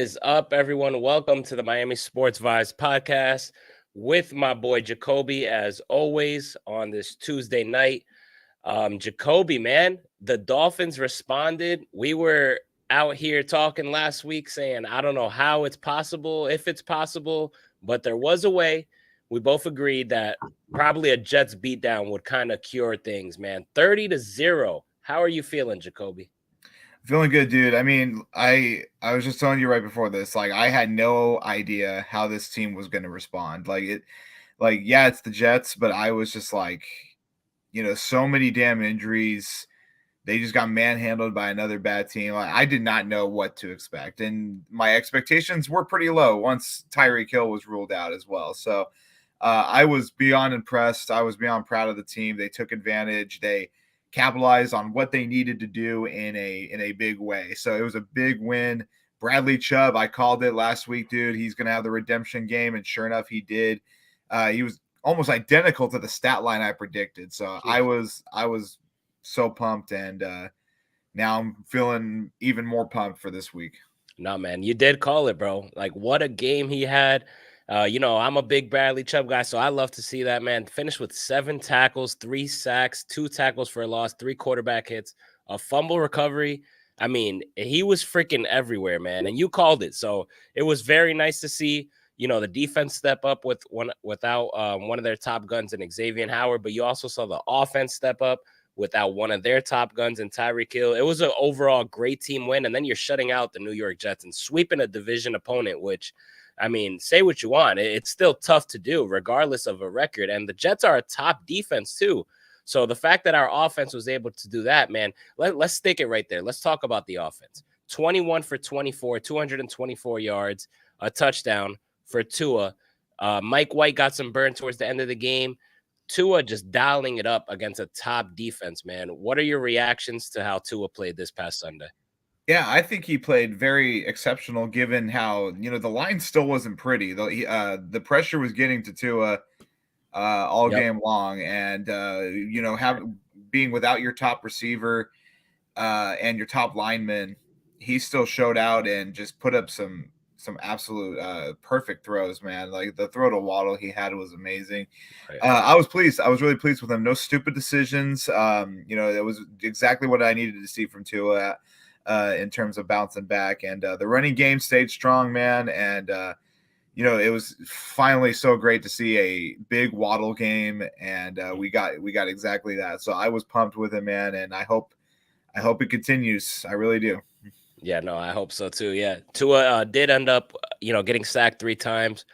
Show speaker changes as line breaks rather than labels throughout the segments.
is up, everyone? Welcome to the Miami Sports Vibes podcast with my boy Jacoby, as always, on this Tuesday night. Jacoby, man, the Dolphins responded. We were out here talking last week saying, I don't know how it's possible, if it's possible, but there was a way. We both agreed that probably a Jets beatdown would kind of cure things, man. 30-0. How are you feeling, Jacoby?
Feeling good, dude. I mean, I was just telling you right before this, like I had no idea how this team was going to respond. Yeah, it's the Jets, but I was just like, so many damn injuries. They just got manhandled by another bad team. I did not know what to expect, and my expectations were pretty low once Tyreek Hill was ruled out as well. So I was beyond impressed. I was beyond proud of the team. They took advantage. They capitalized on what they needed to do in a big way. So it was a big win. Bradley Chubb, I called it last week, dude. He's going to have the redemption game, and sure enough, he did. He was almost identical to the stat line I predicted. So I was so pumped, and now I'm feeling even more pumped for this week.
No, man, you did call it, bro. Like, what a game he had. I'm a big Bradley Chubb guy, so I love to see that, man. Finish with 7 tackles, 3 sacks, 2 tackles for a loss, 3 quarterback hits, a fumble recovery. I mean, he was freaking everywhere, man. And you called it. So it was very nice to see, the defense step up without one of their top guns in Xavier Howard, but you also saw the offense step up without one of their top guns in Tyreek Hill. It was an overall great team win, and then you're shutting out the New York Jets and sweeping a division opponent, which, I mean, say what you want. It's still tough to do regardless of a record, and the Jets are a top defense too. So the fact that our offense was able to do that, man, let's stick it right there. Let's talk about the offense. 21 for 24, 224 yards, a touchdown for Tua. Mike White got some burn towards the end of the game. Tua just dialing it up against a top defense, man. What are your reactions to how Tua played this past Sunday?
Yeah, I think he played very exceptional given how, the line still wasn't pretty. The pressure was getting to Tua all game long, and being without your top receiver and your top lineman, he still showed out and just put up some absolute perfect throws, man. Like the throw to Waddle he had was amazing. I was pleased. I was really pleased with him. No stupid decisions. It was exactly what I needed to see from Tua in terms of bouncing back. And the running game stayed strong, man. And, it was finally so great to see a big Waddle game. And we got exactly that. So I was pumped with him, man. And I hope it continues. I really do.
Yeah, no, I hope so too. Yeah, Tua did end up, getting sacked 3 times.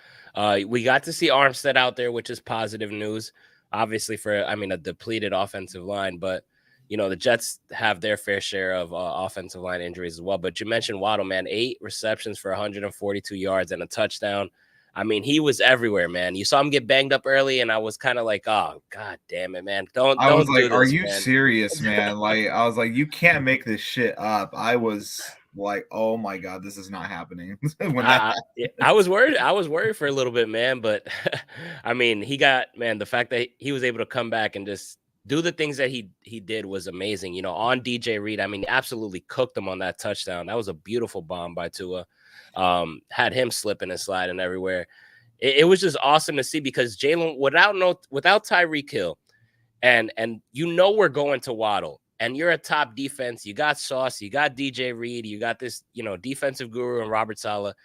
We got to see Armstead out there, which is positive news, obviously for, a depleted offensive line. But, the Jets have their fair share of offensive line injuries as well. But you mentioned Waddle, man, 8 receptions for 142 yards and a touchdown. I mean, he was everywhere, man. You saw him get banged up early, and I was kind of like, "Oh, God damn it, man! Don't do this,
are you
man."
serious, man? Like, I was like, you can't make this shit up. I was like, oh my God, this is not happening.
I was worried. I was worried for a little bit, man. But I mean, the fact that he was able to come back and just do the things that he did was amazing. On DJ Reed, I mean, absolutely cooked him on that touchdown. That was a beautiful bomb by Tua. Had him slipping and sliding everywhere. It was just awesome to see because Jalen, without Tyreek Hill, and we're going to Waddle, and you're a top defense. You got Sauce, you got DJ Reed, you got this, defensive guru and Robert Saleh.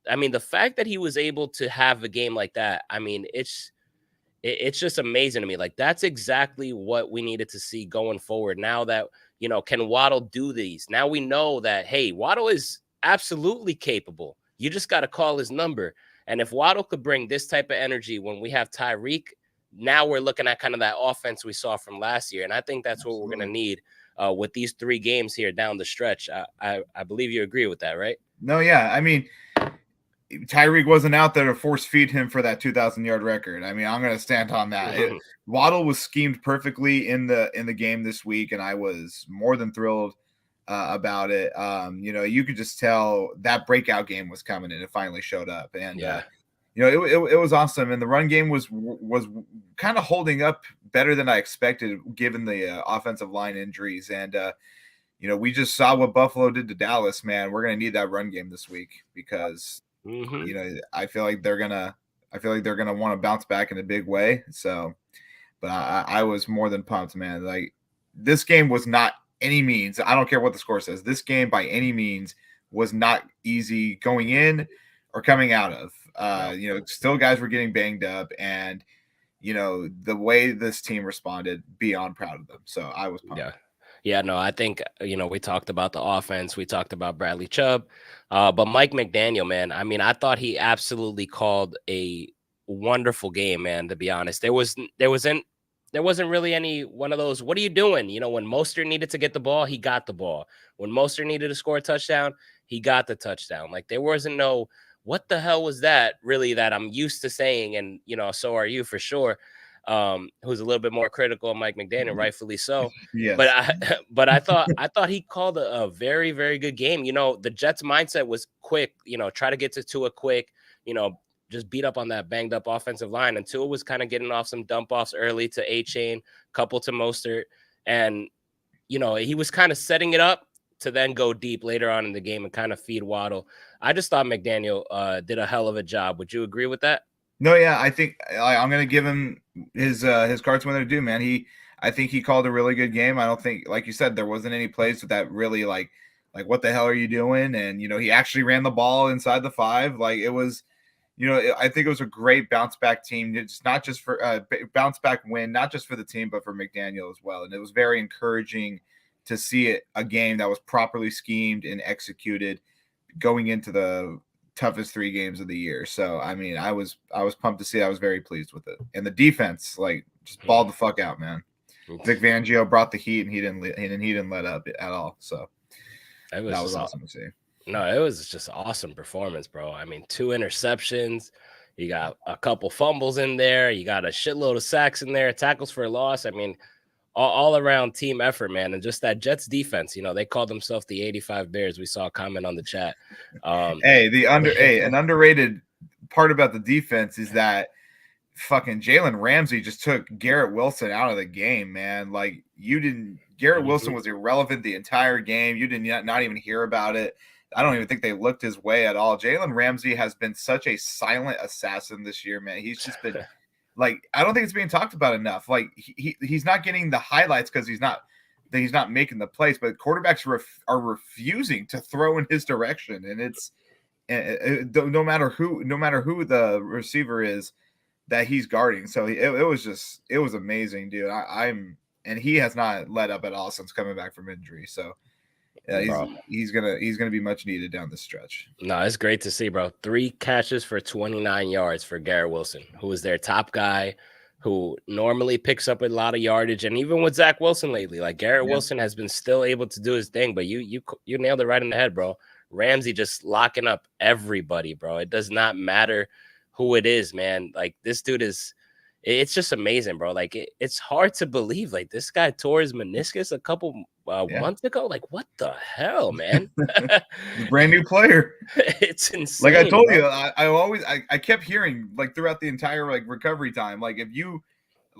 I mean, the fact that he was able to have a game like that, I mean, it's just amazing to me. Like, that's exactly what we needed to see going forward. Now that, can Waddle do these? Now we know that, hey, Waddle is absolutely capable. You just got to call his number. And if Waddle could bring this type of energy when we have Tyreek, now we're looking at kind of that offense we saw from last year. And I think that's what we're going to need with these 3 games here down the stretch. I believe you agree with that, right?
No, yeah. I mean, Tyreek wasn't out there to force feed him for that 2,000-yard record. I mean, I'm going to stand on that. Waddle was schemed perfectly in the game this week, and I was more than thrilled about it. You could just tell that breakout game was coming, and it finally showed up. And it was awesome. And the run game was kind of holding up better than I expected, given the offensive line injuries. And we just saw what Buffalo did to Dallas, man. We're going to need that run game this week because, I feel like they're going to want to bounce back in a big way. So, but I was more than pumped, man. Like, this game was not any means, I don't care what the score says, this game by any means was not easy going in or coming out of. Still guys were getting banged up, and the way this team responded, beyond proud of them. So I was pumped.
Yeah, no, I think, we talked about the offense. We talked about Bradley Chubb. But Mike McDaniel, man, I mean, I thought he absolutely called a wonderful game, man, to be honest. There wasn't really any one of those, what are you doing? When Mostert needed to get the ball, he got the ball. When Mostert needed to score a touchdown, he got the touchdown. Like, there wasn't no, what the hell was that, really, that I'm used to saying, and, so are you for sure. Who's a little bit more critical of Mike McDaniel, rightfully so.
Yes.
But I thought he called a very, very good game. The Jets mindset was quick, try to get to Tua quick, just beat up on that banged up offensive line. And Tua was kind of getting off some dump offs early to A-Chain, couple to Mostert. And, he was kind of setting it up to then go deep later on in the game and kind of feed Waddle. I just thought McDaniel did a hell of a job. Would you agree with that?
No, yeah, I think I'm going to give him his cards when they're due, man. I think he called a really good game. I don't think, like you said, there wasn't any plays that really like what the hell are you doing? And he actually ran the ball inside the 5. Like, it was, I think it was a great bounce back team. It's not just for bounce back win, not just for the team, but for McDaniel as well. And it was very encouraging to see a game that was properly schemed and executed going into the toughest 3 games of the year. So I mean, I was pumped to see. I was very pleased with it, and the defense just balled the fuck out, man. Vic Fangio brought the heat, and he didn't let up at all. So that was awesome to see.
No, it was just awesome performance, bro. I mean, 2 interceptions, you got a couple fumbles in there, you got a shitload of sacks in there, tackles for a loss. I mean, all around team effort, man. And just that Jets defense, they called themselves the 85 Bears. We saw a comment on the chat.
An underrated part about the defense is that fucking Jalen Ramsey just took Garrett Wilson out of the game, man. Like, Garrett Wilson was irrelevant the entire game. You did not even hear about it. I don't even think they looked his way at all. Jalen Ramsey has been such a silent assassin this year, man. He's just been like, I don't think it's being talked about enough. Like, he's not getting the highlights because he's not making the plays, but quarterbacks are refusing to throw in his direction, and it's no matter who the receiver is that he's guarding. So it was amazing, dude. And he has not let up at all since coming back from injury. So he's gonna be much needed down the stretch.
No, it's great to see, bro. 3 catches for 29 yards for Garrett Wilson, who is their top guy, who normally picks up a lot of yardage. And even with Zach Wilson lately, like, Garrett Wilson has been still able to do his thing. But you nailed it right in the head, bro. Ramsey just locking up everybody, bro. It does not matter who it is, man. Like, this dude it's just amazing, bro. Like, it's hard to believe, like, this guy tore his meniscus a couple months ago. Like, what the hell, man?
Brand new player.
It's insane.
Like I told
bro.
you, I kept hearing, like, throughout the entire recovery time, like, if you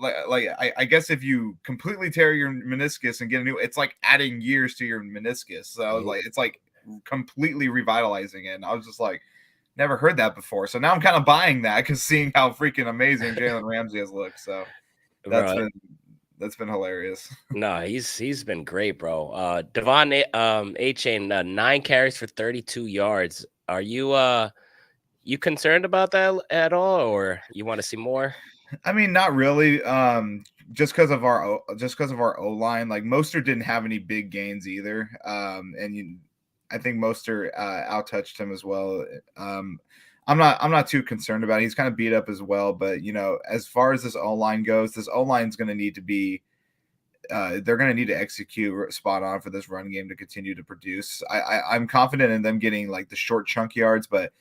I guess if you completely tear your meniscus and get a new, it's like adding years to your meniscus. So I was like, it's like completely revitalizing it. And I was just like, never heard that before. So now I'm kind of buying that, because seeing how freaking amazing Jalen Ramsey has looked. So that's been hilarious.
No, he's been great, bro. Devon A-Chain, 9 carries for 32 yards. Are you concerned about that at all, or you want to see more?
I mean, not really. Just because of our O-line, like, Mostert didn't have any big gains either. I think Mostert outtouched him as well. I'm not too concerned about it. He's kind of beat up as well, but as far as this O-line goes, this O-line is going to need to be. They're going to need to execute spot on for this run game to continue to produce. I'm confident in them getting, like, the short chunk yards, but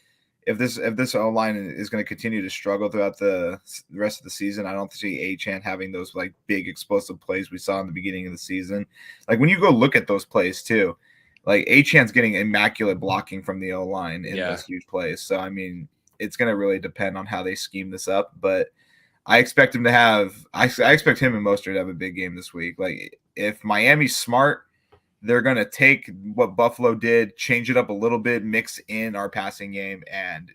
if this O-line is going to continue to struggle throughout the rest of the season, I don't see A-Chan having those, like, big explosive plays we saw in the beginning of the season. Like, when you go look at those plays too, like, A-Chan's getting immaculate blocking from the O-line in those huge plays. So, I mean, it's going to really depend on how they scheme this up, but I expect him to have – I expect him and Mostert to have a big game this week. Like, if Miami's smart, they're going to take what Buffalo did, change it up a little bit, mix in our passing game, and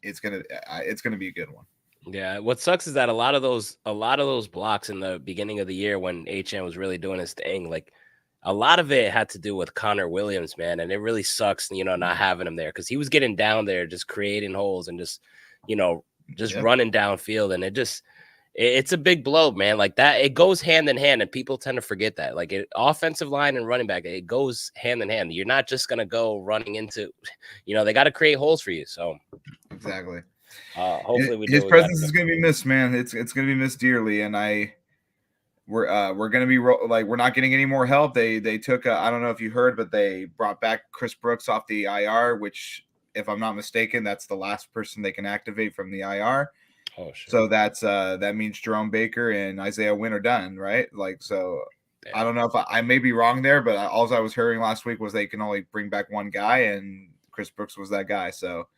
it's going to be a good one.
Yeah, what sucks is that a lot of those blocks in the beginning of the year when HM was really doing his thing, like a lot of it had to do with Connor Williams, man, and it really sucks, not having him there because he was getting down there, just creating holes and you know, just
Yep.
running downfield, and it's a big blow, man. Like that, it goes hand in hand, and people tend to forget that. Like offensive line and running back, it goes hand in hand. You're not just gonna go running into, they got to create holes for you. So
Exactly.
hopefully we do
His
what we got to
presence
do.
is going to be missed, man. It's going to be missed dearly, and we're going to be like we're not getting any more help. They took I don't know if you heard, but they brought back Chris Brooks off the IR, which if I'm not mistaken, that's the last person they can activate from the IR.
Oh shit.
So that means Jerome Baker and Isaiah Wynn are done, right? Like so.
Damn.
I don't know if I may be wrong there, but all I was hearing last week was they can only bring back one guy, and Chris Brooks was that guy. So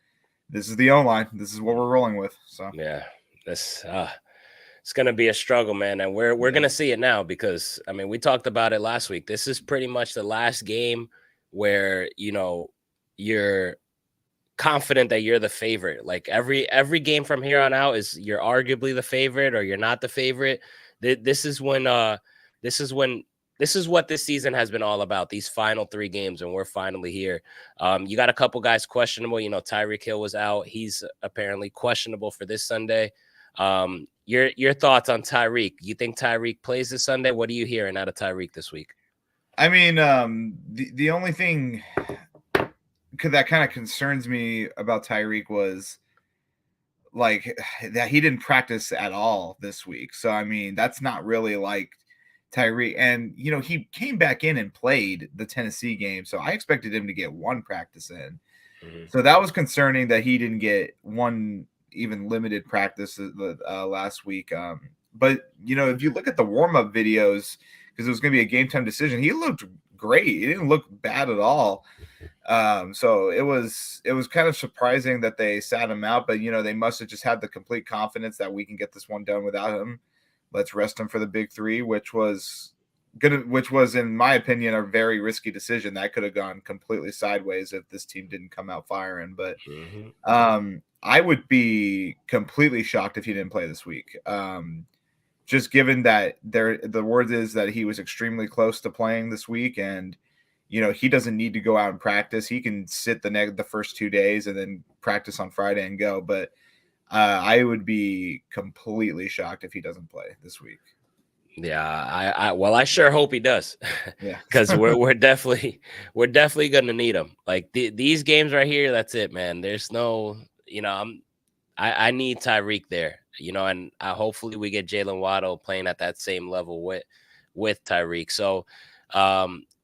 this is the O-line. This is what we're rolling with. So
Yeah, this it's gonna be a struggle, man, and we're gonna see it now because I mean we talked about it last week. This is pretty much the last game where you're confident that you're the favorite. Like every game from here on out is you're arguably the favorite or you're not the favorite. This is this is when this is what this season has been all about. These final 3 games, and we're finally here. You got a couple guys questionable. Tyreek Hill was out. He's apparently questionable for this Sunday. Your thoughts on Tyreek? You think Tyreek plays this Sunday? What are you hearing out of Tyreek this week?
I mean, the only thing that kind of concerns me about Tyreek was like that he didn't practice at all this week. So I mean, that's not really like Tyreek. And he came back in and played the Tennessee game, so I expected him to get one practice in.
Mm-hmm.
So that was concerning that he didn't get one even limited practice last week. But if you look at the warm up videos, because it was going to be a game time decision, he looked great. He didn't look bad at all. So it was kind of surprising that they sat him out, but they must have just had the complete confidence that we can get this one done without him. Let's rest him for the big 3, which was in my opinion a very risky decision that could have gone completely sideways if this team didn't come out firing. But I would be completely shocked if he didn't play this week. Just given that the word is that he was extremely close to playing this week, and he doesn't need to go out and practice. He can sit the first 2 days and then practice on Friday and go. But I would be completely shocked if he doesn't play this week.
Yeah, I sure hope he does.
Yeah,
because we're definitely gonna need him. Like these games right here, that's it, man. There's no, I need Tyreek there, and hopefully we get Jalen Waddle playing at that same level with Tyreek. So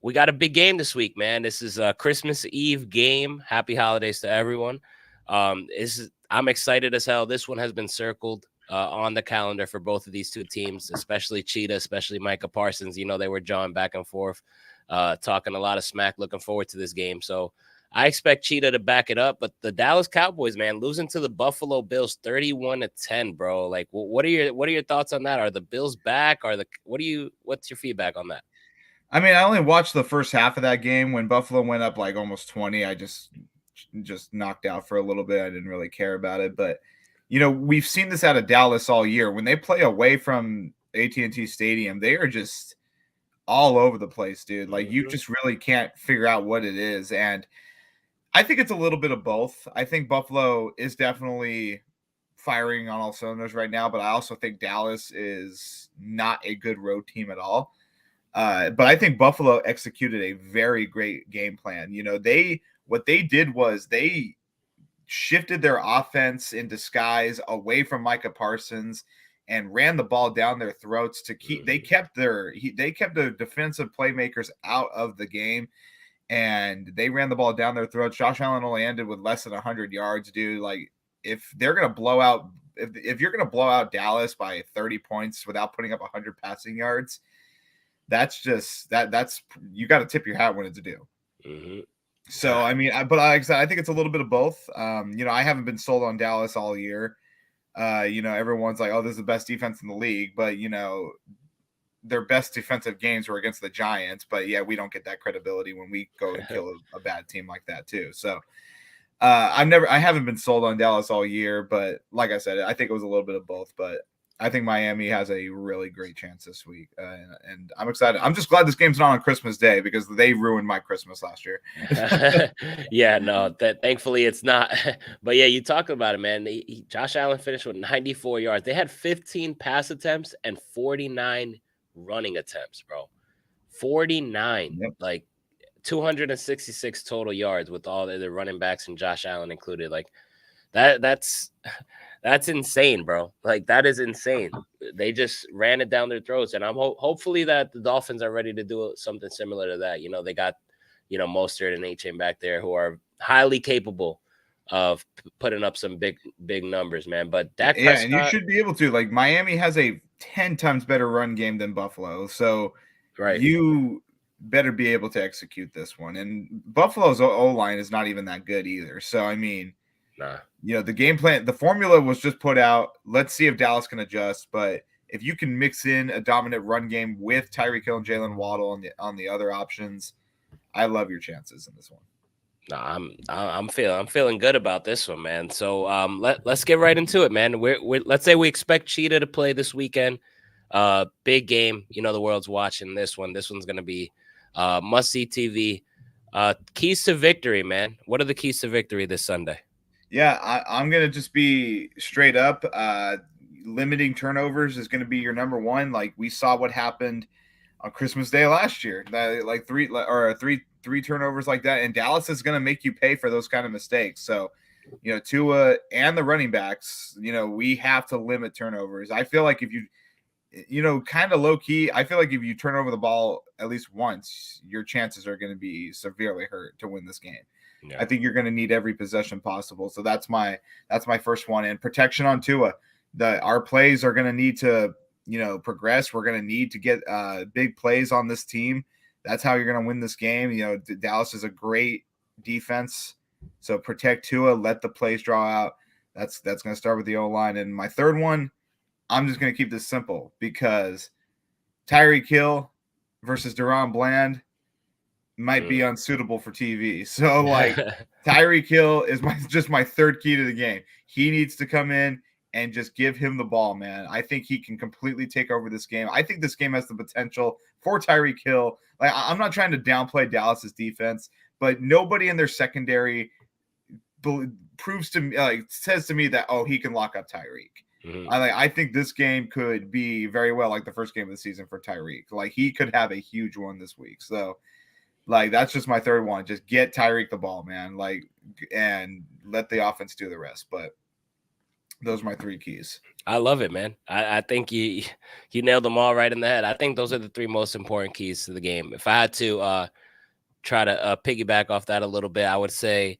we got a big game this week, man. This is a Christmas Eve game. Happy holidays to everyone. I'm excited as hell. This one has been circled on the calendar for both of these 2 teams, especially Cheetah, especially Micah Parsons. They were jawing back and forth, talking a lot of smack. Looking forward to this game. So I expect Cheetah to back it up. But the Dallas Cowboys, man, losing to the Buffalo Bills 31-10, bro. Like, what are your thoughts on that? Are the Bills back? What's your feedback on that?
I mean, I only watched the first half of that game. When Buffalo went up like almost 20. I just knocked out for a little bit. I didn't really care about it. But we've seen this out of Dallas all year. When they play away from AT&T Stadium, they are just all over the place, dude. Like you just really can't figure out what it is. And I think it's a little bit of both. I think Buffalo is definitely firing on all cylinders right now, but I also think Dallas is not a good road team at all. But I think Buffalo executed a very great game plan. What they did was they shifted their offense in disguise away from Micah Parsons and ran the ball down their throats to keep. They kept the defensive playmakers out of the game, and they ran the ball down their throats. Josh Allen only ended with less than 100 yards, dude. Like if they're gonna blow out, if you're gonna blow out Dallas by 30 points without putting up 100 passing yards, that's you got to tip your hat when it's due. So I mean, but like I said, I think it's a little bit of both. I haven't been sold on Dallas all year. Everyone's like, "Oh, this is the best defense in the league," but their best defensive games were against the Giants, but yeah, we don't get that credibility when we go and kill a bad team like that too. So I haven't been sold on Dallas all year, but like I said, I think it was a little bit of both. But I think Miami has a really great chance this week, and I'm excited. I'm just glad this game's not on Christmas Day because they ruined my Christmas last year.
Yeah, no, thankfully it's not. But yeah, you talk about it, man. Josh Allen finished with 94 yards. They had 15 pass attempts and 49 running attempts, bro. 49,
Yep.
like 266 total yards with all the running backs and Josh Allen included. Like that's insane, bro. Like that is insane. They just ran it down their throats, and I'm hopefully that the Dolphins are ready to do something similar to that. You know, they got Mostert and A-Chain back there who are highly capable of putting up some big numbers, man. But Dak
Yeah, and you
Prescott,
should be able to. Like Miami has a 10 times better run game than Buffalo, so
right?
you better be able to execute this one. And Buffalo's O-line is not even that good either. So I mean,
Nah.
The game plan, the formula was just put out. Let's see if Dallas can adjust. But if you can mix in a dominant run game with Tyreek Hill and Jalen Waddle on the other options, I love your chances in this one.
No, I'm feeling good about this one, man. So let's get right into it, man. Let's say we expect Cheetah to play this weekend. Big game. The world's watching this one. This one's gonna be must see TV. Keys to victory, man. What are the keys to victory this Sunday?
Yeah, I'm gonna just be straight up. Limiting turnovers is gonna be your number one. Like we saw what happened on Christmas Day last year. Like three turnovers like that, and Dallas is going to make you pay for those kind of mistakes. So, Tua and the running backs, we have to limit turnovers. I feel like if you, kind of low key, I feel like if you turn over the ball at least once, your chances are going to be severely hurt to win this game.
Yeah.
I think you're going to need every possession possible. So that's my first one. And protection on Tua. Our plays are going to need to progress. We're going to need to get big plays on this team. That's how you're going to win this game. Dallas is a great defense. So protect Tua, let the plays draw out. That's going to start with the O-line. And my third one, I'm just going to keep this simple because Tyreek Hill versus Deron Bland might be unsuitable for TV. So like Tyreek Hill is just my third key to the game. He needs to come in and just give him the ball, man. I think he can completely take over this game. I think this game has the potential for Tyreek Hill. Like, I'm not trying to downplay Dallas's defense, but nobody in their secondary proves to me, says to me that, he can lock up Tyreek.
Mm-hmm.
I think this game could be very well like the first game of the season for Tyreek. Like, he could have a huge one this week. So, that's just my third one. Just get Tyreek the ball, man. And let the offense do the rest. But those are my three keys.
I love it, man. I think you nailed them all right in the head. I think those are the three most important keys to the game. If I had to try to piggyback off that a little bit, I would say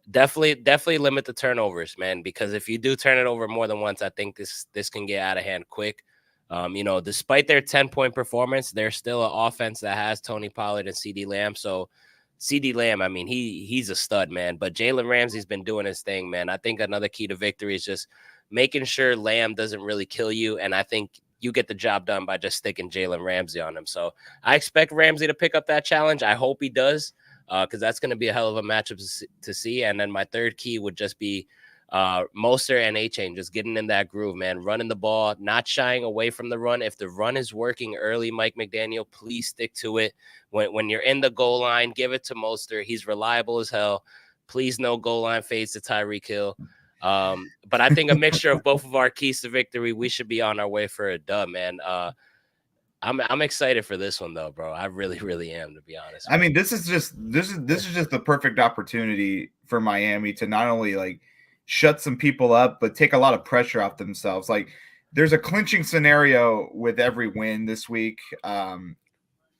definitely limit the turnovers, man. Because if you do turn it over more than once, I think this can get out of hand quick. Despite their 10-point performance, they're still an offense that has Tony Pollard and CeeDee Lamb. So CeeDee Lamb, I mean, he's a stud, man. But Jalen Ramsey's been doing his thing, man. I think another key to victory is just making sure Lamb doesn't really kill you. And I think you get the job done by just sticking Jalen Ramsey on him. So I expect Ramsey to pick up that challenge. I hope he does, because that's going to be a hell of a matchup to see. And then my third key would just be Mostert and A-Chain just getting in that groove, man, running the ball, not shying away from the run. If the run is working early, Mike McDaniel, please stick to it. When you're in the goal line, give it to Mostert. He's reliable as hell. Please no goal line fades to Tyreek Hill. But I think a mixture of both of our keys to victory, we should be on our way for a dub, man. I'm excited for this one though, bro. I really, really am, to be honest.
I mean, this is just the perfect opportunity for Miami to not only shut some people up, but take a lot of pressure off themselves. Like, there's a clinching scenario with every win this week. I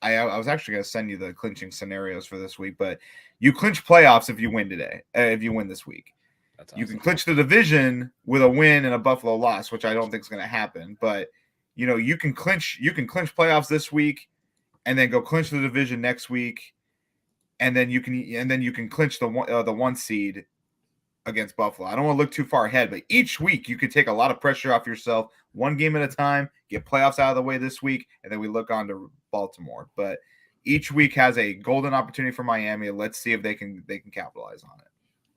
was actually going to send you the clinching scenarios for this week, but you clinch playoffs if you win today, if you win this week. That's awesome. You can clinch the division with a win and a Buffalo loss, which I don't think is going to happen. But you can clinch playoffs this week, and then go clinch the division next week, and then you can clinch the one seed against Buffalo. I don't want to look too far ahead, but each week you could take a lot of pressure off yourself, one game at a time, get playoffs out of the way this week, and then we look on to Baltimore. But each week has a golden opportunity for Miami. Let's see if they can capitalize on it.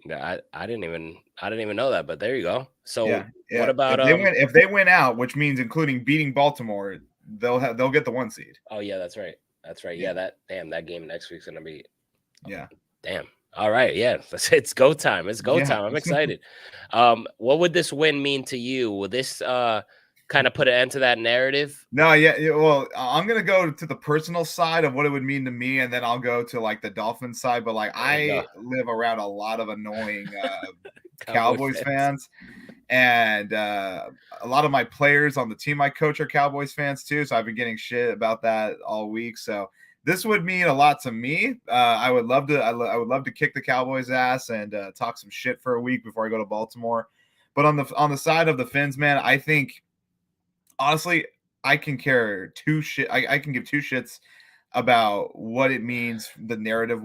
Yeah, I didn't even know that, but there you go. So
Yeah.
what about
If they win out, which means including beating Baltimore, they'll get the 1 seed.
Oh yeah, that's right. That's right. Yeah, that game next week's gonna be
Yeah.
Damn. All right. Yeah. It's go time. It's go time. I'm excited. What would this win mean to you? Will this kind of put an end to that narrative?
No, yeah. Well, I'm gonna go to the personal side of what it would mean to me, and then I'll go to like the Dolphins side. But like, I live around a lot of annoying Cowboys fans, and a lot of my players on the team I coach are Cowboys fans too. So I've been getting shit about that all week. So this would mean a lot to me. I would love to. I would love to kick the Cowboys' ass and talk some shit for a week before I go to Baltimore. But on the side of the Fins, man, I think honestly, I can care two shit. I can give two shits about what it means, the narrative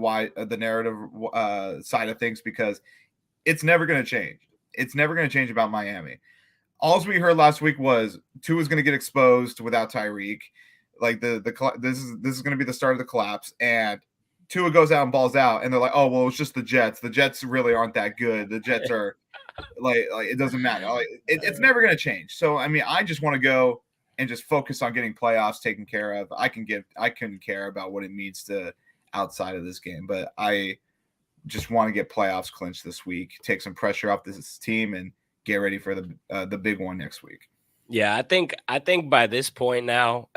side of things, because it's never going to change. It's never going to change about Miami. All we heard last week was Tua's going to get exposed without Tyreek. Like this is going to be the start of the collapse, and Tua goes out and balls out, and they're like, oh well, it's just the Jets. The Jets really aren't that good. The Jets are like it doesn't matter. Like, it's never going to change. So I mean, I just want to go and just focus on getting playoffs taken care of. I couldn't care about what it means to outside of this game, but I just want to get playoffs clinched this week, take some pressure off this team, and get ready for the big one next week.
Yeah, I think by this point now,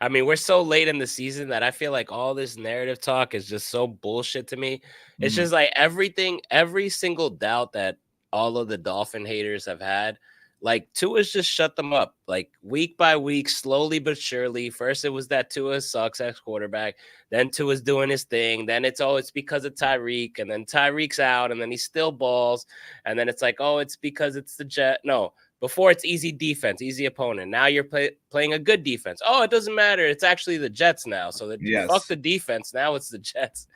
I mean, we're so late in the season that I feel like all this narrative talk is just so bullshit to me. It's just like every single doubt that all of the Dolphin haters have had, like Tua's just shut them up, like week by week, slowly but surely. First, it was that Tua sucks ex quarterback. Then Tua's doing his thing. Then it's because of Tyreek, and then Tyreek's out, and then he still balls, and then it's like, oh, it's because it's the Jet. No. Before it's easy defense, easy opponent. Now you're playing a good defense. Oh, it doesn't matter. It's actually the Jets now. So fuck the defense. Now it's the Jets.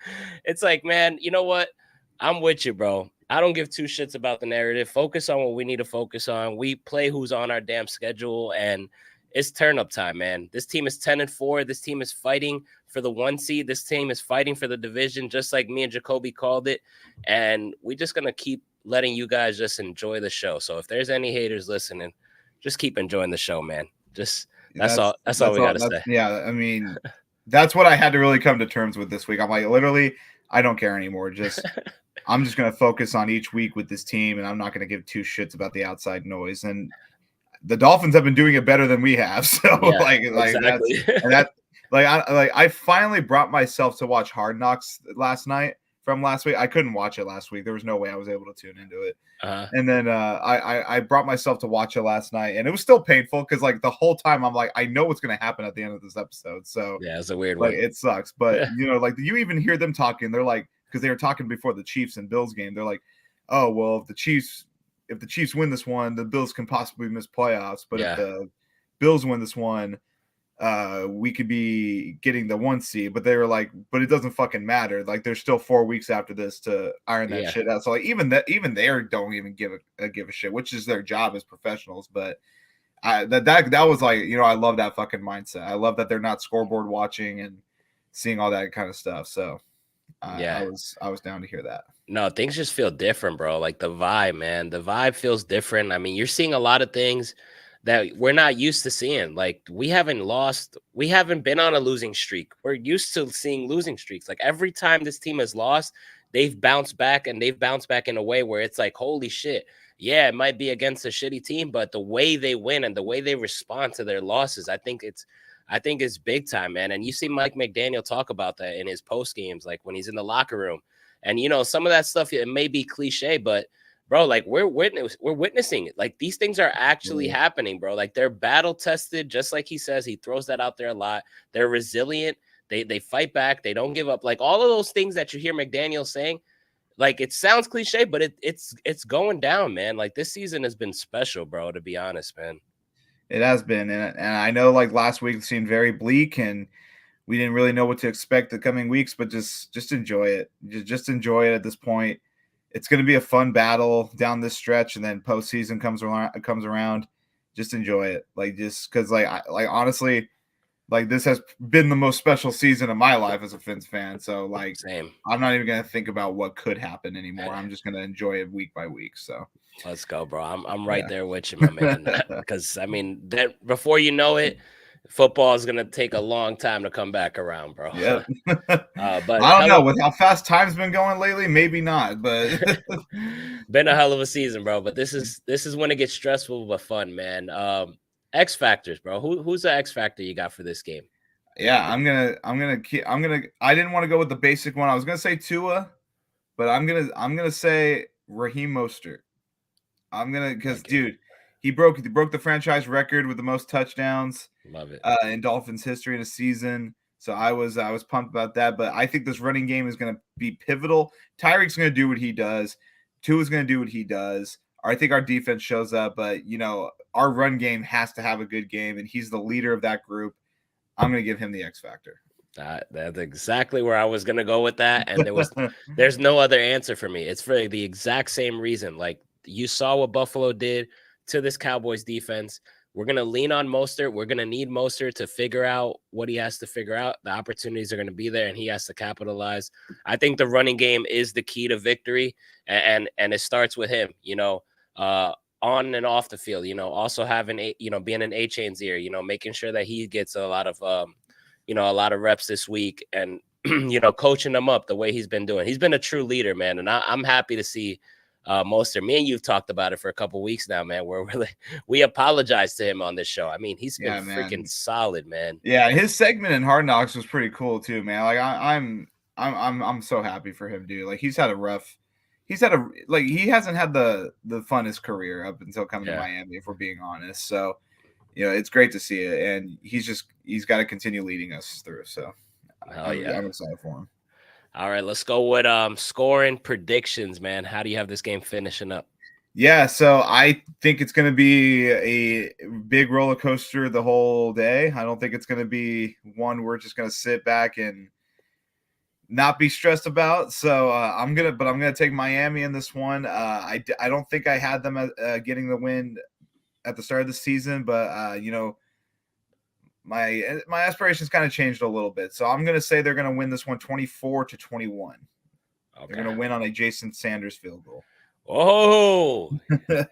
It's like, man, you know what? I'm with you, bro. I don't give two shits about the narrative. Focus on what we need to focus on. We play who's on our damn schedule, and it's turn up time, man. This team is 10-4. This team is fighting for the 1 seed. This team is fighting for the division, just like me and Jacoby called it. And we're just gonna keep letting you guys just enjoy the show. So if there's any haters listening, just keep enjoying the show, man. Just that's all we gotta say.
Yeah, I mean, that's what I had to really come to terms with this week. I'm like, literally, I don't care anymore. I'm just gonna focus on each week with this team, and I'm not gonna give two shits about the outside noise. And the Dolphins have been doing it better than we have. So
exactly.
I finally brought myself to watch Hard Knocks last night. From last week, I couldn't watch it last week. There was no way I was able to tune into it. And then I brought myself to watch it last night, and it was still painful because like the whole time I'm like, I know what's going to happen at the end of this episode. So
yeah, it's a weird
one.
It
sucks, but you know, like you even hear them talking. They're like, because they were talking before the Chiefs and Bills game. They're like, oh well, if the Chiefs win this one, the Bills can possibly miss playoffs. But if the Bills win this one, we could be getting the 1 seed. But they were like, but it doesn't fucking matter. Like there's still 4 weeks after this to iron that shit out. So like even they don't even give a shit, which is their job as professionals. But that was like, you know, I love that fucking mindset. I love that they're not scoreboard watching and seeing all that kind of stuff. So I was down to hear that.
No, things just feel different, bro. Like the vibe, man. The vibe feels different. I mean, you're seeing a lot of things that we're not used to seeing. Like we haven't been on a losing streak. We're used to seeing losing streaks. Like every time this team has lost, they've bounced back, and they've bounced back in a way where it's like, holy shit. Yeah, it might be against a shitty team, but the way they win and the way they respond to their losses, I think it's big time, man. And you see Mike McDaniel talk about that in his post games, like when he's in the locker room. And you know, some of that stuff, it may be cliche, but bro, like we're witnessing it. Like these things are actually happening, bro. Like they're battle tested, just like he says. He throws that out there a lot. They're resilient. They fight back. They don't give up. Like all of those things that you hear McDaniel saying, like it sounds cliche, but it's going down, man. Like this season has been special, bro, to be honest, man.
It has been. And I know like last week seemed very bleak, and we didn't really know what to expect the coming weeks, but just enjoy it. Just enjoy it at this point. it's going to be a fun battle down this stretch, and then postseason comes around. Just enjoy it, like just because like honestly, like this has been the most special season of my life as a Fins fan. So like,
Same.
I'm not even going to think about what could happen anymore. I'm just going to enjoy it week by week. So
Let's go, bro. I'm right there with you, my man. Because I mean, that before you know it, football is gonna take a long time to come back around, bro.
Yeah.
But
I don't know. With how fast time's been going lately, maybe not, but
been a hell of a season, bro. But this is when it gets stressful but fun, man. X factors, bro. Who's the X factor you got for this game?
yeah, I'm gonna I didn't want to go with the basic one. I was gonna say Tua, but I'm gonna say Raheem Mostert. Because
Like it.
dude, he broke the franchise record with the most touchdowns
Love it.
in Dolphins history in a season. So I was pumped about that. But I think this running game is gonna be pivotal. Tyreek's gonna do what he does. Tua's gonna do what he does. I think our defense shows up, but our run game has to have a good game, and he's the leader of that group. I'm gonna give him the X factor.
That's exactly where I was gonna go with that, and there's no other answer for me. It's for the exact same reason. Like you saw what Buffalo did to this Cowboys defense. We're gonna lean on Mostert. We're gonna need Mostert to figure out what he has to figure out. The opportunities are gonna be there, and he has to capitalize. I think the running game is the key to victory, and it starts with him. On and off the field. Also having being an A-Chain's ear. Making sure that he gets a lot of a lot of reps this week, and coaching them up the way he's been doing. He's been a true leader, man, and I'm happy to see Mostert. Me and you've talked about it for a couple weeks now, man. We apologize to him on this show. I mean, he's been freaking solid, man.
Yeah, his segment in Hard Knocks was pretty cool too, man. Like I'm so happy for him, dude. Like he hasn't had the funnest career up until coming to Miami, if we're being honest. So it's great to see it, and he's got to continue leading us through. So I'm excited for him.
All right, let's go with scoring predictions, man. How do you have this game finishing up?
Yeah, so I think it's going to be a big roller coaster the whole day. I don't think it's going to be one we're just going to sit back and not be stressed about. So I'm gonna take Miami in this one. I don't think I had them getting the win at the start of the season, but my aspirations kind of changed a little bit. So I'm gonna say they're gonna win this one 24-21. Okay. They're gonna win on a Jason Sanders field goal.
Oh,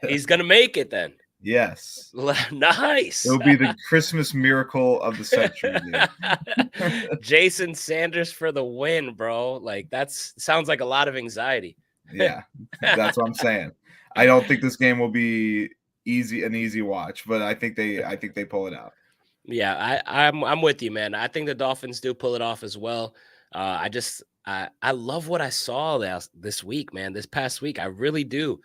he's gonna make it then.
Yes.
Nice.
It'll be the Christmas miracle of the century.
Jason Sanders for the win, bro. Like sounds like a lot of anxiety.
Yeah, that's what I'm saying. I don't think this game will be an easy watch, but I think they pull it out.
Yeah, I'm with you, man. I think the Dolphins do pull it off as well. I love what I saw this week, man. This past week, I really do.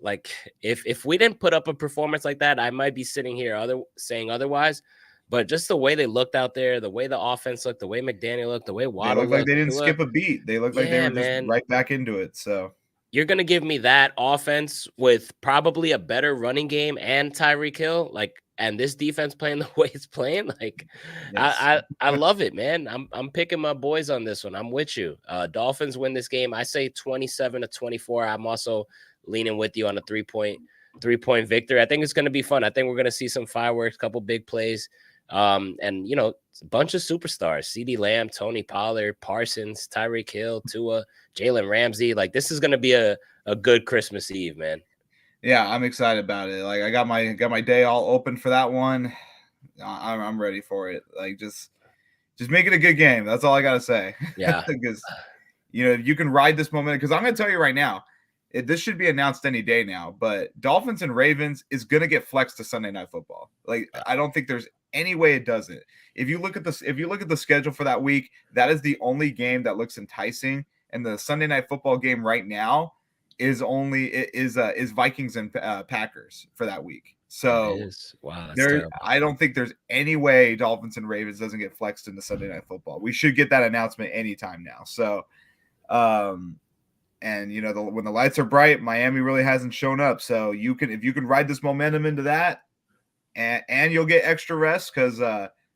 Like if we didn't put up a performance like that, I might be sitting here saying otherwise. But just the way they looked out there, the way the offense looked, the way McDaniel looked, the way Waddle
looked like they didn't skip a beat. They looked like they were just right back into it. So
you're gonna give me that offense with probably a better running game and Tyreek Hill, and this defense playing the way it's playing. Like yes. I love it, man. I'm picking my boys on this one. I'm with you. Dolphins win this game. I say 27-24. I'm also leaning with you on a three-point victory. I think it's going to be fun. I think we're going to see some fireworks, couple big plays, and a bunch of superstars: CeeDee Lamb, Tony Pollard, Parsons, Tyreek Hill, Tua, Jalen Ramsey. Like this is going to be a good Christmas Eve, man.
Yeah, I'm excited about it. Like I got my day all open for that one. I'm ready for it. Like just make it a good game. That's all I got to say.
Yeah,
because you can ride this momentum. Because I'm going to tell you right now. This should be announced any day now, but Dolphins and Ravens is going to get flexed to Sunday Night Football. Like I don't think there's any way it doesn't. If you look at the schedule for that week, that is the only game that looks enticing. And the Sunday Night Football game right now is Vikings and Packers for that week. So
wow,
I don't think there's any way Dolphins and Ravens doesn't get flexed into Sunday Night Football. We should get that announcement anytime now. So, and when the lights are bright, Miami really hasn't shown up. So if you can ride this momentum into that, and you'll get extra rest because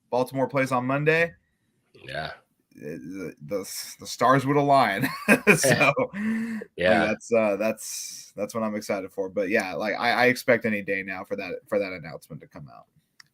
Baltimore plays on Monday.
Yeah,
the stars would align. So like
Yeah.
that's what I'm excited for. But yeah, like I expect any day now for that announcement to come out.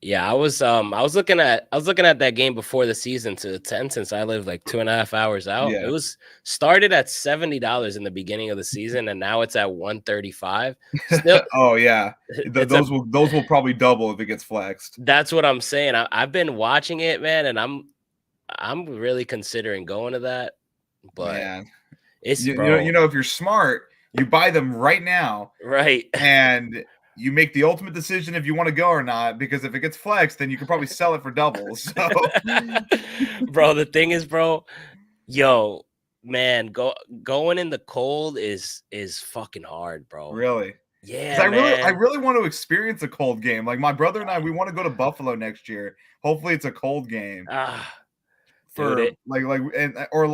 Yeah, I was looking at that game before the season to attend since I live like 2.5 hours out. It
Yeah.
was started at $70 in the beginning of the season, and now it's at 135. Still,
Oh yeah.
it's a
Those will probably double if it gets flexed.
that's what I'm saying. I've been watching it, man, and I'm really considering going to that, but
Man.
it's
You
bro,
know if you're smart, you buy them right now
right.
and you make the ultimate decision if you want to go or not, because if it gets flexed, then you can probably sell it for doubles. So
Bro, the thing is, bro, yo, man, going in the cold is fucking hard, bro.
really. Because
Yeah,
I
man.
really want to experience a cold game. Like my brother and I, we want to go to Buffalo next year. Hopefully it's a cold game
Ah, dude,
for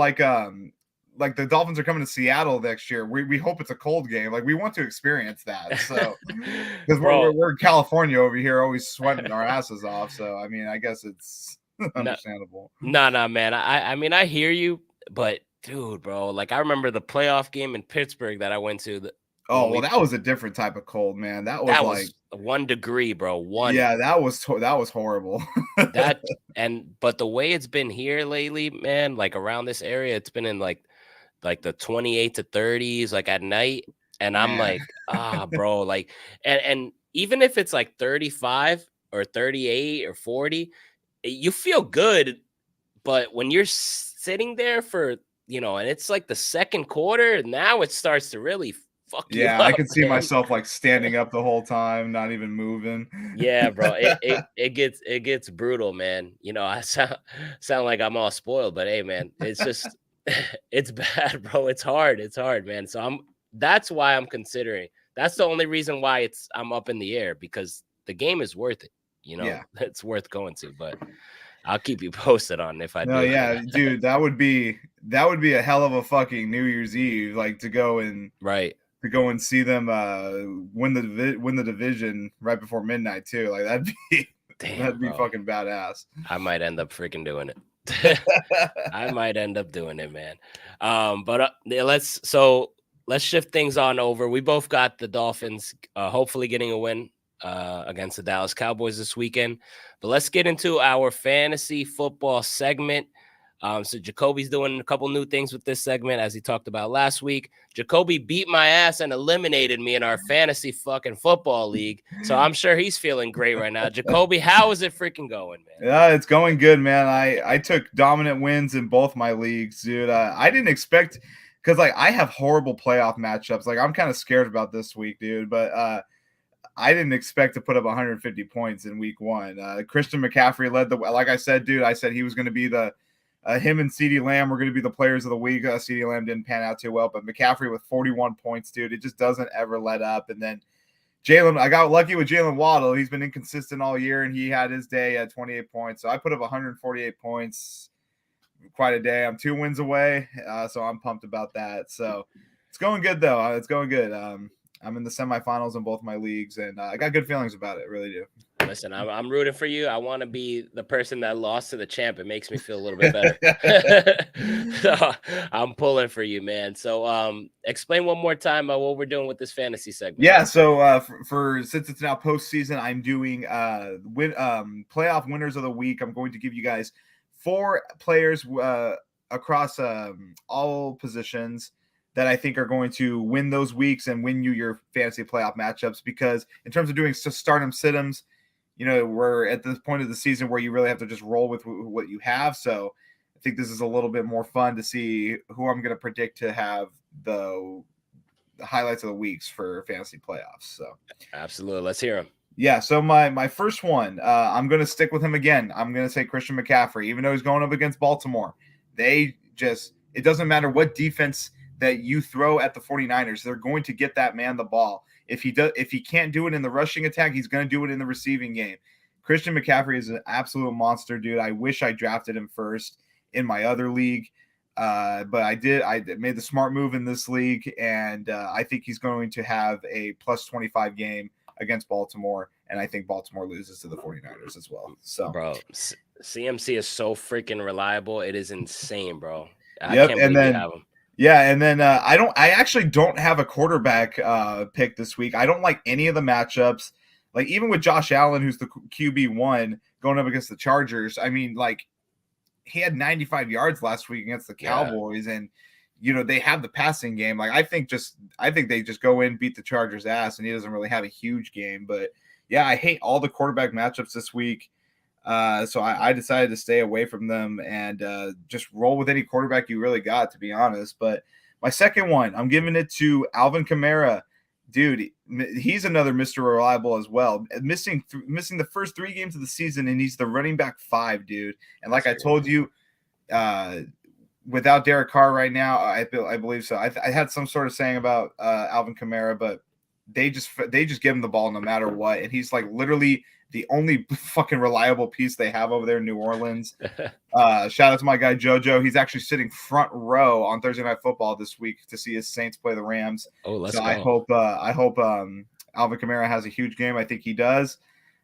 like the Dolphins are coming to Seattle next year. We hope it's a cold game. Like we want to experience that. So because
bro,
we're in California over here, always sweating our asses off. So I mean, I guess it's
no,
understandable.
nah, man. I mean, I hear you, but dude, bro, like I remember the playoff game in Pittsburgh that I went to
Oh
when
well,
we
that was a different type of cold, man. That was
that
like,
was 1 degree, bro. One
yeah, that was horrible.
that but the way it's been here lately, man, like around this area, it's been in like the 28 to 30s, like at night. And I'm
Man,
like, bro, like, and even if it's like 35 or 38 or 40, you feel good. But when you're sitting there for, and it's like the second quarter, now it starts to really fuck you
yeah, I
up,
could see
man.
myself like standing up the whole time, not even moving.
Yeah, bro. It gets brutal, man. I sound like I'm all spoiled, but hey, man, it's just it's bad, bro. It's hard. It's hard, man. So that's why I'm considering. That's the only reason why I'm up in the air, because the game is worth it.
Yeah.
It's worth going to, but I'll keep you posted on if I
No,
do.
yeah, dude, that would be a hell of a fucking New Year's Eve, like
Right.
to go and see them win the division right before midnight too. Like
Damn,
that'd be
bro.
fucking badass.
I might end up freaking doing it. I might end up doing it, man. But yeah, let's shift things on over. We both got the Dolphins, hopefully getting a win against the Dallas Cowboys this weekend. But let's get into our fantasy football segment. So Jacoby's doing a couple new things with this segment, as he talked about last week. Jacoby beat my ass and eliminated me in our fantasy fucking football league. So I'm sure he's feeling great right now. Jacoby, how is it freaking going, man?
Yeah, it's going good, man. I took dominant wins in both my leagues, dude. I didn't expect, because like I have horrible playoff matchups. Like I'm kind of scared about this week, dude. But I didn't expect to put up 150 points in week one. Christian McCaffrey led like I said, dude. I said he was going to be him and CeeDee Lamb were going to be the players of the week. CeeDee Lamb didn't pan out too well, but McCaffrey with 41 points, dude. It just doesn't ever let up. And then I got lucky with Jalen Waddle. He's been inconsistent all year, and he had his day at 28 points. So I put up 148 points, quite a day. I'm 2 wins away, so I'm pumped about that. So it's going good, though. It's going good. I'm in the semifinals in both my leagues, and I got good feelings about it. Really do.
Listen, I'm rooting for you. I want to be the person that lost to the champ. It makes me feel a little bit better. So, I'm pulling for you, man. So, explain one more time what we're doing with this fantasy segment.
Yeah, so for since it's now postseason, I'm doing playoff winners of the week. I'm going to give you guys 4 players across all positions that I think are going to win those weeks and win you your fantasy playoff matchups. Because in terms of doing stardom sit-ems, we're at this point of the season where you really have to just roll with what you have. So I think this is a little bit more fun to see who I'm going to predict to have the highlights of the weeks for fantasy playoffs. So
Absolutely. Let's hear him.
yeah, so my first one, I'm going to stick with him again. I'm going to say Christian McCaffrey, even though he's going up against Baltimore. It doesn't matter what defense that you throw at the 49ers, they're going to get that man the ball. If he can't do it in the rushing attack, he's going to do it in the receiving game. Christian McCaffrey is an absolute monster, dude. I wish I drafted him first in my other league. But I made the smart move in this league, and I think he's going to have a plus 25 game against Baltimore, and I think Baltimore loses to the 49ers as well. So,
Bro, CMC is so freaking reliable. It is insane, bro. I
Yep,
can't
and
believe you
then
have him.
yeah, and then I actually don't have a quarterback pick this week. I don't like any of the matchups. Like even with Josh Allen, who's the QB1 going up against the Chargers. I mean, like he had 95 yards last week against the
Yeah.
Cowboys, and they have the passing game. Like I think they just go in, beat the Chargers' ass, and he doesn't really have a huge game. But yeah, I hate all the quarterback matchups this week. So I decided to stay away from them and just roll with any quarterback you really got, to be honest. But my second one, I'm giving it to Alvin Kamara. Dude, he's another Mr. Reliable as well. Missing the first 3 games of the season, and he's the running back 5, dude. And like
That's
I told you, without Derek Carr right now, I believe so. I had some sort of saying about Alvin Kamara, but they just give him the ball no matter what, and he's like literally the only fucking reliable piece they have over there in New Orleans. Shout out to my guy JoJo. He's actually sitting front row on Thursday Night Football this week to see his Saints play the Rams.
Oh, let's
so
go.
I hope Alvin Kamara has a huge game. I think he does.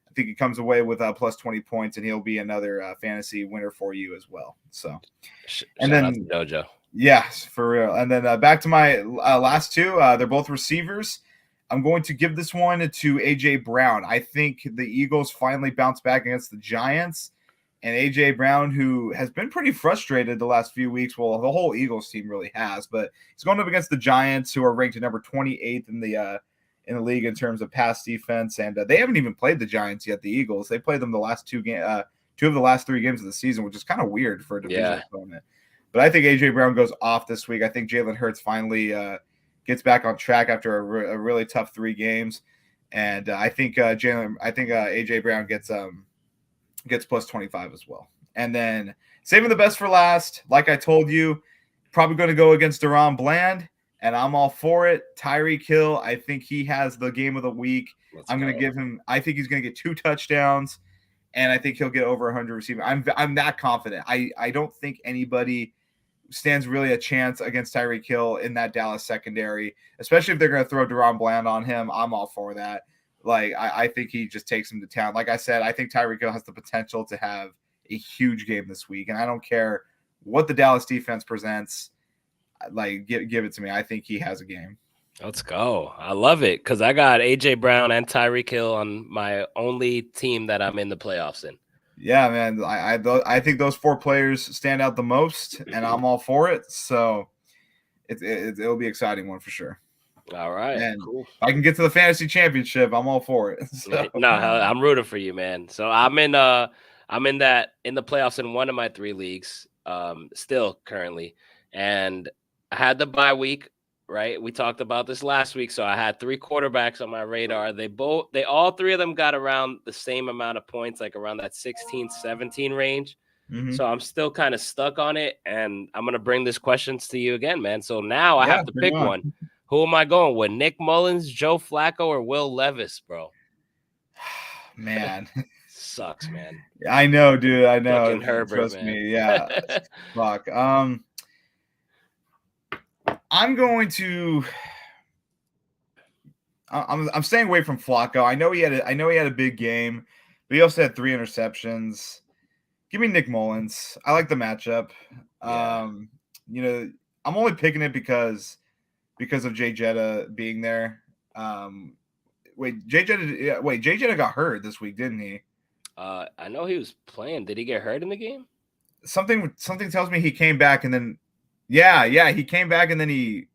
I think he comes away with plus 20 points, and he'll be another fantasy winner for you as well. So,
shout out to JoJo.
Yes, for real. And then back to my last two. They're both receivers. I'm going to give this one to A.J. Brown. I think the Eagles finally bounced back against the Giants. And A.J. Brown, who has been pretty frustrated the last few weeks, well, the whole Eagles team really has, but he's going up against the Giants, who are ranked at number 28th in the league in terms of pass defense. And they haven't even played the Giants yet, the Eagles. They played them the last two of the last 3 games of the season, which is kind of weird for a division opponent. But I think A.J. Brown goes off this week. I think Jalen Hurts finally gets back on track after a really tough 3 games, and I think A.J. Brown gets plus 25 as well. And then saving the best for last, like I told you, probably going to go against Deron Bland, and I'm all for it. Tyreek Hill, I think he has the game of the week. I'm going to give him. I think he's going to get 2 touchdowns, and I think he'll get over 100 receiving. I'm that confident. I don't think anybody stands really a chance against Tyreek Hill in that Dallas secondary, especially if they're going to throw Deron Bland on him. I'm all for that. Like, I think he just takes him to town. Like I said, I think Tyreek Hill has the potential to have a huge game this week, and I don't care what the Dallas defense presents. Like, give it to me. I think he has a game.
Let's go. I love it because I got A.J. Brown and Tyreek Hill on my only team that I'm in the playoffs in.
Yeah, man. I think those 4 players stand out the most, and I'm all for it. So it'll be an exciting one for sure.
All right,
and
cool.
If I can get to the fantasy championship, I'm all for it. So.
No, I'm rooting for you, man. So I'm in the playoffs in one of my 3 leagues, still currently, and I had the bye week. Right, we talked about this last week, so I had 3 quarterbacks on my radar. They all 3 of them got around the same amount of points, like around that 16, 17 range. Mm-hmm. So I'm still kind of stuck on it, and I'm gonna bring this questions to you again, man. So now I have to pick one. Who am I going with? Nick Mullins, Joe Flacco, or Will Levis, bro?
Man,
sucks, man.
I know, dude. I know.
Fucking Herbert,
trust
man.
me. Yeah. Fuck. I'm going to. I'm staying away from Flacco. I know he had a big game, but he also had 3 interceptions. Give me Nick Mullins. I like the matchup. Yeah. I'm only picking it because of Jay Jetta being there. Jay Jetta got hurt this week, didn't he?
I know he was playing. Did he get hurt in the game?
Something tells me he came back and then. Yeah, he came back and then he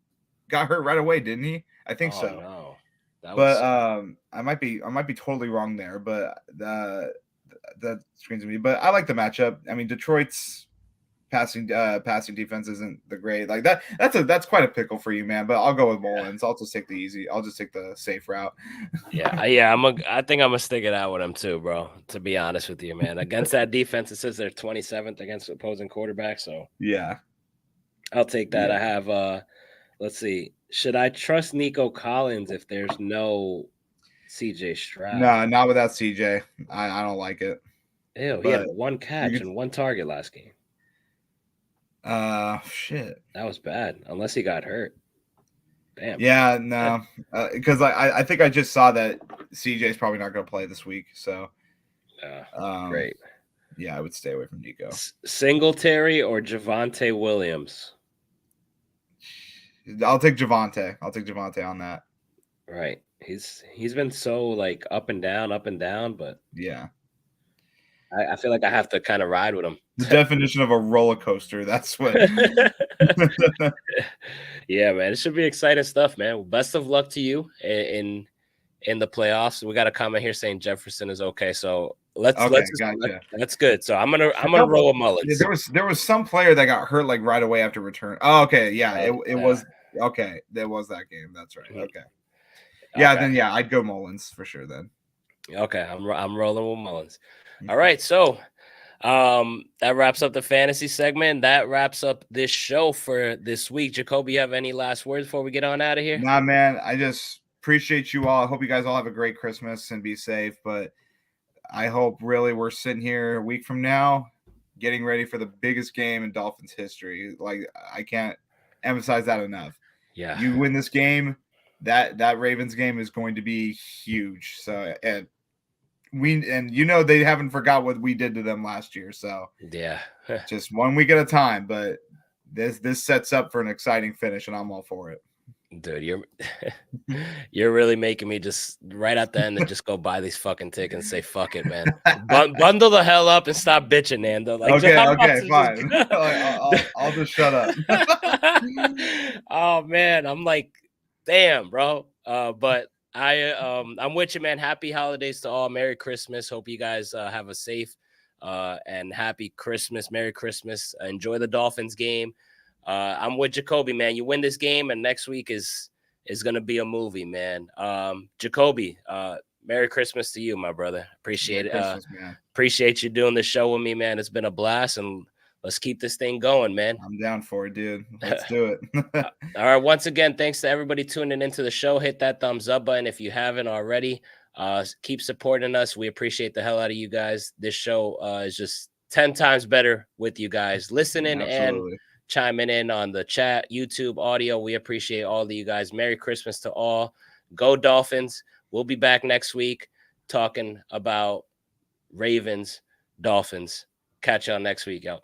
got hurt right away, didn't he? I think so.
No.
I might be totally wrong there, but that screams at me. But I like the matchup. I mean, Detroit's passing defense isn't the great. Like that's quite a pickle for you, man. But I'll go with Mullins. I'll just take the safe route.
Yeah. I think I'm gonna stick it out with him too, bro. To be honest with you, man. Against that defense, it says they're 27th against opposing quarterbacks. So
yeah.
I'll take that. Yeah. I have let's see. Should I trust Nico Collins if there's no CJ Stroud?
No, not without CJ. I don't like it.
Ew, he had 1 catch and 1 target last game.
Shit.
That was bad. Unless he got hurt. Damn.
Yeah, no. Because I think I just saw that CJ's probably not going to play this week. So
great.
Yeah, I would stay away from Nico.
Singletary or Javonte Williams?
I'll take Javonte. I'll take Javonte on that.
Right. He's been so like up and down, but
yeah,
I feel like I have to kind of ride with him.
The definition of a roller coaster. That's what.
Yeah, man. It should be exciting stuff, man. Well, best of luck to you in the playoffs. We got a comment here saying Jefferson is okay. So
gotcha.
That's good. So I'm gonna roll with Mullins.
Yeah, there was some player that got hurt like right away after return. Oh, okay. Yeah, it was okay. There was that game. That's right. Okay. Yeah, then yeah, I'd go Mullins for sure then.
Okay, I'm rolling with Mullins. All right, so that wraps up the fantasy segment. That wraps up this show for this week. Jacoby, you have any last words before we get on out of here?
Nah, man. I just appreciate you all. I hope you guys all have a great Christmas and be safe. But I hope really we're sitting here a week from now getting ready for the biggest game in Dolphins history. Like, I can't emphasize that enough.
Yeah.
You win this game, that Ravens game is going to be huge. So, and they haven't forgot what we did to them last year. So
yeah,
just 1 week at a time. But this sets up for an exciting finish, and I'm all for it.
Dude, you're really making me just right at the end and just go buy these fucking tickets and say fuck it, man. Bundle the hell up and stop bitching, Nando. Like,
okay, fine. I'll just shut up.
Oh man, I'm like, damn, bro. But I'm with you, man. Happy holidays to all. Merry Christmas. Hope you guys have a safe and happy Christmas. Merry Christmas. Enjoy the Dolphins game. I'm with Jacoby, man. You win this game, and next week is gonna be a movie, man. Jacoby, Merry Christmas to you, my brother. Appreciate it. Appreciate you doing the show with me, man. It's been a blast, and let's keep this thing going, man.
I'm down for it, dude. Let's do it.
All right. Once again, thanks to everybody tuning into the show. Hit that thumbs up button if you haven't already. Keep supporting us. We appreciate the hell out of you guys. This show is just 10 times better with you guys listening and chiming in on the chat, YouTube, audio. We appreciate all of you guys. Merry Christmas to all. Go Dolphins. We'll be back next week talking about Ravens, Dolphins. Catch y'all next week, y'all.